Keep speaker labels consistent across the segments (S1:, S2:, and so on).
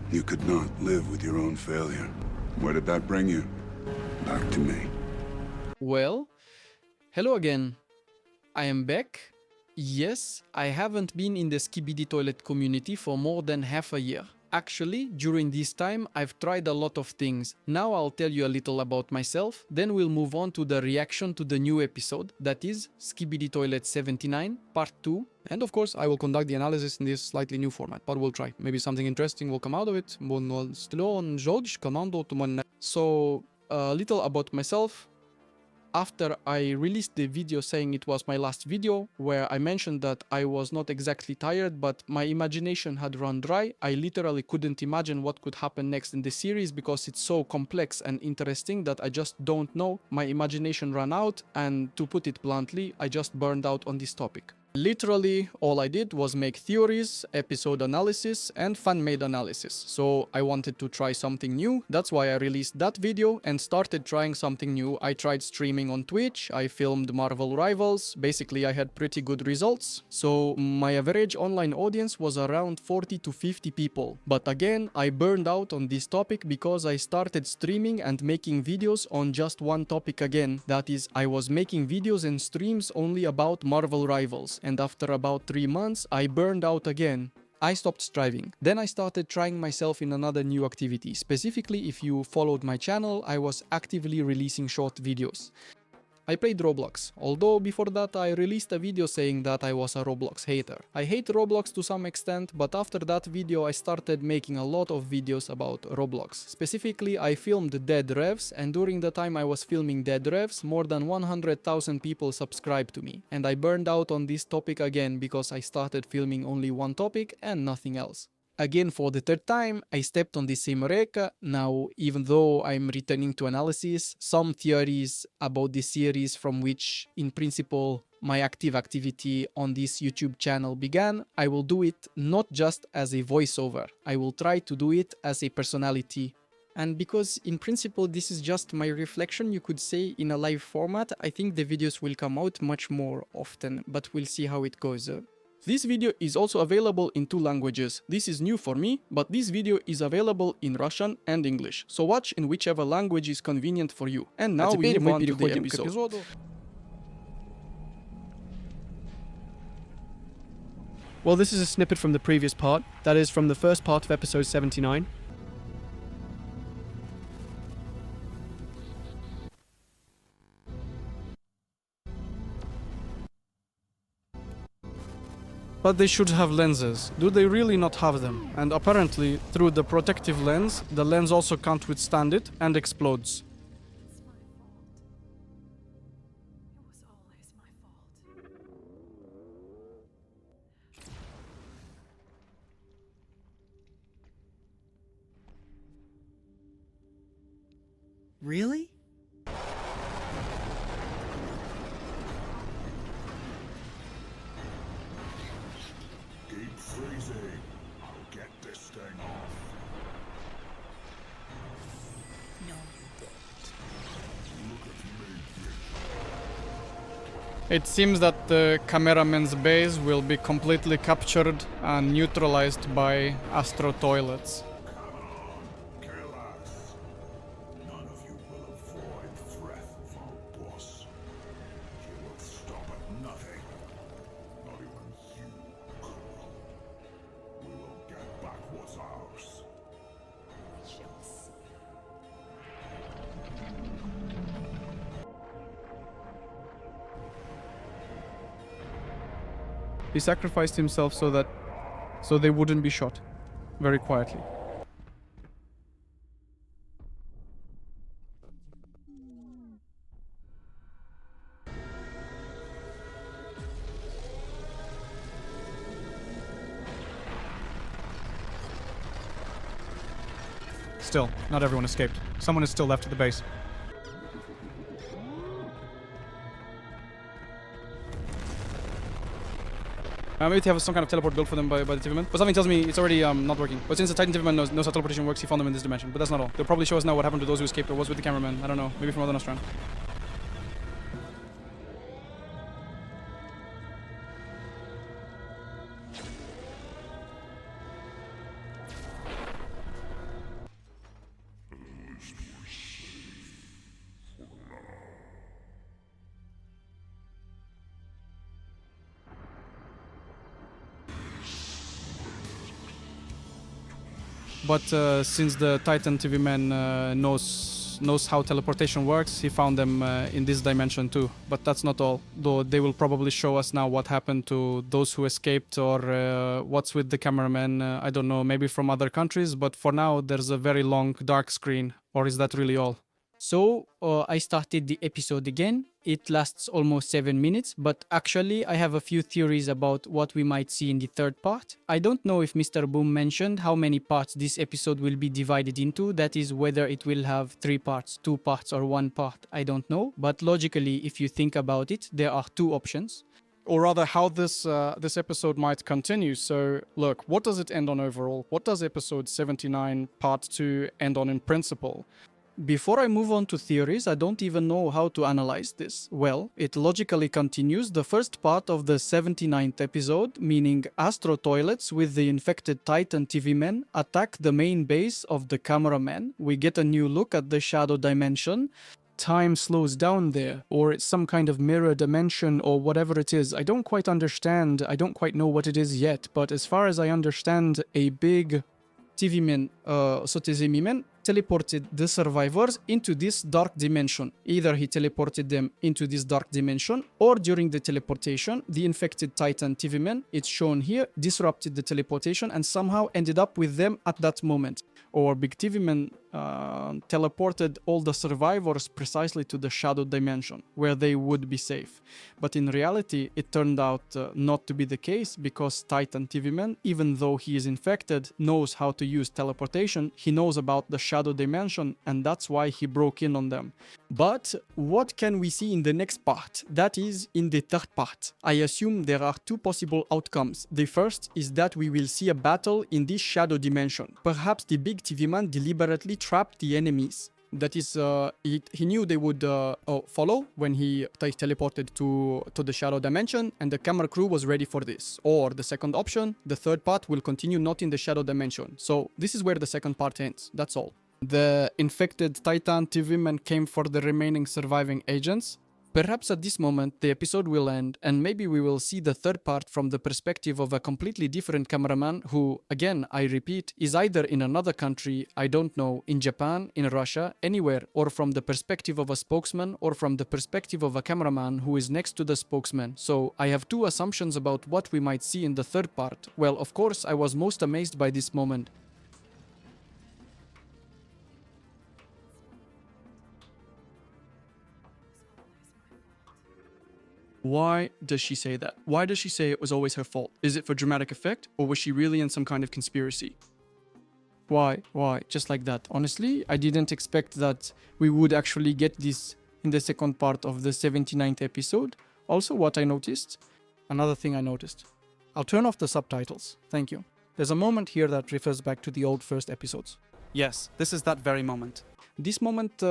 S1: You could not live with your own failure. Where did that bring you? Back to me.
S2: Well, hello again. I am back. Yes, I haven't been in the Skibidi Toilet community for more than half a year. Actually, during this time, I've tried a lot of things. Now I'll tell you a little about myself, then we'll move on to the reaction to the new episode, that is Skibidi Toilet 79, Part 2. And of course, I will conduct the analysis in this slightly new format, but we'll try. Maybe something interesting will come out of it. So, a little about myself. After I released the video saying it was my last video, where I mentioned that I was not exactly tired, but my imagination had run dry, I literally couldn't imagine what could happen next in the series because it's so complex and interesting that I just don't know. My imagination ran out, and to put it bluntly, I just burned out on this topic. Literally, all I did was make theories, episode analysis, and fan-made analysis. So I wanted to try something new. That's why I released that video and started trying something new. I tried streaming on Twitch, I filmed Marvel Rivals. Basically, I had pretty good results. So my average online audience was around 40 to 50 people. But again, I burned out on this topic because I started streaming and making videos on just one topic again. That is, I was making videos and streams only about Marvel Rivals. And after about 3 months, I burned out again. I stopped striving. Then I started trying myself in another new activity. Specifically, if you followed my channel, I was actively releasing short videos. I played Roblox, although before that I released a video saying that I was a Roblox hater. I hate Roblox to some extent, but after that video I started making a lot of videos about Roblox. Specifically, I filmed Dead Revs, and during the time I was filming Dead Revs, more than 100,000 people subscribed to me. And I burned out on this topic again because I started filming only one topic and nothing else. Again, for the third time, I stepped on the same wreck. Now, even though I'm returning to analysis, some theories about the series from which, in principle, my activity on this YouTube channel began, I will do it not just as a voiceover. I will try to do it as a personality. And because, in principle, this is just my reflection, you could say, in a live format, I think the videos will come out much more often, but we'll see how it goes. This video is also available in 2 languages. This is new for me, but this video is available in Russian and English. So watch in whichever language is convenient for you. And now we move on to the episode.
S3: Well, this is a snippet from the previous part. That is from the first part of episode 79. But they should have lenses. Do they really not have them? And apparently, through the protective lens, the lens also can't withstand it and explodes.
S4: It's my fault. It was always my fault.
S5: Really?
S1: Keep freezing. I'll get this thing off.
S5: No, you don't.
S1: Look at me.
S3: It seems that the cameraman's base will be completely captured and neutralized by Astro Toilets.
S1: Kill us. None of you will avoid threat of our boss. You will stop at nothing. Not even you, Colonel. We will get back what's ours.
S4: Shall see.
S3: He sacrificed himself so they wouldn't be shot. Very quietly. Still, not everyone escaped. Someone is still left at the base. Maybe they have some kind of teleport built for them by the Tiverman. But something tells me it's already not working. But since the Titan Tiverman knows how teleportation works, he found them in this dimension. But that's not all. They'll probably show us now what happened to those who escaped or was with the cameraman. I don't know. Maybe from other Nostran. But since the Titan TV man knows how teleportation works, he found them in this dimension too. But that's not all. Though they will probably show us now what happened to those who escaped, or what's with the cameraman. I don't know, maybe from other countries. But for now, there's a very long dark screen. Or is that really all?
S2: So I started the episode again. It lasts almost 7 minutes, but actually I have a few theories about what we might see in the third part. I don't know if Mr. Boom mentioned how many parts this episode will be divided into. That is, whether it will have 3 parts, 2 parts, or 1 part. I don't know. But logically, if you think about it, there are 2 options.
S3: Or rather, how this episode might continue. So, look, what does it end on overall? What does episode 79 part 2 end on in principle?
S2: Before I move on to theories, I don't even know how to analyze this. Well, it logically continues the first part of the 79th episode, meaning Astro Toilets with the infected Titan TV men attack the main base of the cameraman. We get a new look at the shadow dimension.
S3: Time slows down there, or it's some kind of mirror dimension, or whatever it is. I don't quite understand. I don't quite know what it is yet, but as far as I understand, a big
S2: TV men, Sotezemi men, teleported the survivors into this dark dimension. Either he teleported them into this dark dimension, or during the teleportation, the infected Titan TV men, it's shown here, disrupted the teleportation and somehow ended up with them at that moment.
S3: Or Big TV men teleported all the survivors precisely to the shadow dimension, where they would be safe. But in reality, it turned out not to be the case, because Titan TV man, even though he is infected, knows how to use teleportation. He knows about the shadow dimension, and that's why he broke in on them.
S2: But what can we see in the next part? That is, in the third part. I assume there are 2 possible outcomes. The first is that we will see a battle in this shadow dimension. Perhaps the big TV man deliberately trapped the enemies.
S3: That is, he knew they would follow when he teleported to the shadow dimension, and the camera crew was ready for this. Or the second option, the third part will continue not in the shadow dimension. So this is where the second part ends. That's all. The infected Titan TV men came for the remaining surviving agents.
S2: Perhaps at this moment the episode will end, and maybe we will see the third part from the perspective of a completely different cameraman who, again, I repeat, is either in another country, I don't know, in Japan, in Russia, anywhere, or from the perspective of a spokesman, or from the perspective of a cameraman who is next to the spokesman. So I have 2 assumptions about what we might see in the third part. Well, of course, I was most amazed by this moment.
S3: Why does she say that? Why does she say it was always her fault? Is it for dramatic effect, or was she really in some kind of conspiracy?
S2: Why? Just like that. Honestly, I didn't expect that we would actually get this in the second part of the 79th episode. Also, what I noticed, another thing I noticed. I'll turn off the subtitles. Thank you. There's a moment here that refers back to the old first episodes.
S3: Yes, this is that very moment.
S2: This moment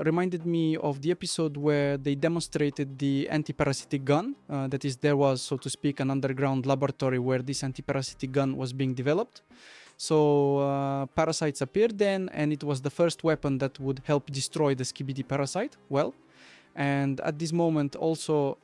S2: reminded me of the episode where they demonstrated the anti-parasitic gun. That is, there was, so to speak, an underground laboratory where this anti-parasitic gun was being developed. So parasites appeared then, and it was the first weapon that would help destroy the Skibidi parasite. Well, and at this moment also,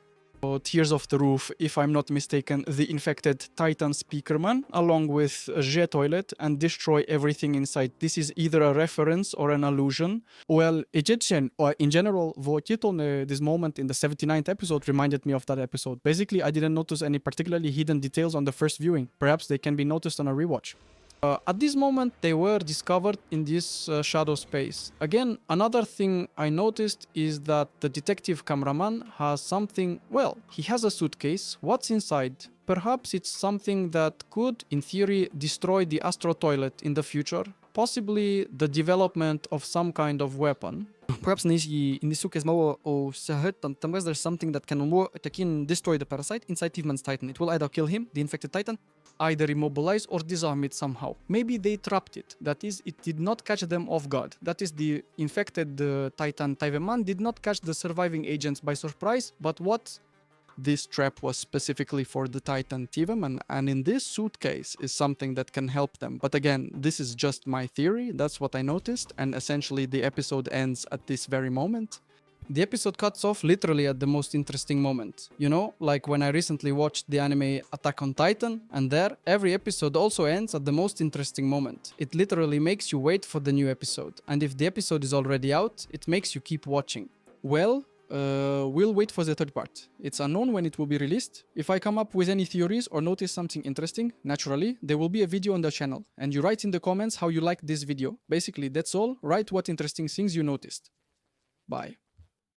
S2: Tears of the Roof, if I'm not mistaken, the infected Titan Speakerman, along with J Toilet, and destroy everything inside. This is either a reference or an allusion. Well, Egyptian, or in general, this moment in the 79th episode reminded me of that episode. Basically, I didn't notice any particularly hidden details on the first viewing. Perhaps they can be noticed on a rewatch. At this moment, they were discovered in this shadow space. Again, another thing I noticed is that the detective cameraman has something, well, he has a suitcase. What's inside? Perhaps it's something that could, in theory, destroy the Astro Toilet in the future. Possibly the development of some kind of weapon.
S6: Perhaps in this suitcase, there's something that can destroy the parasite inside Tiefman's Titan. It will either kill him, the infected Titan,
S2: either immobilize or disarm it somehow. Maybe they trapped it. That is, it did not catch them off guard. That is, the infected Titan Taiveman did not catch the surviving agents by surprise, but what? This trap was specifically for the Titan Tiveman, and in this suitcase is something that can help them. But again, this is just my theory. That's what I noticed, and essentially the episode ends at this very moment.
S3: The episode cuts off literally at the most interesting moment. You know, like when I recently watched the anime Attack on Titan, and there, every episode also ends at the most interesting moment. It literally makes you wait for the new episode, and if the episode is already out, it makes you keep watching. Well, we'll wait for the third part. It's unknown when it will be released. If I come up with any theories or notice something interesting, naturally, there will be a video on the channel, and you write in the comments how you liked this video. Basically, that's all. Write what interesting things you noticed. Bye.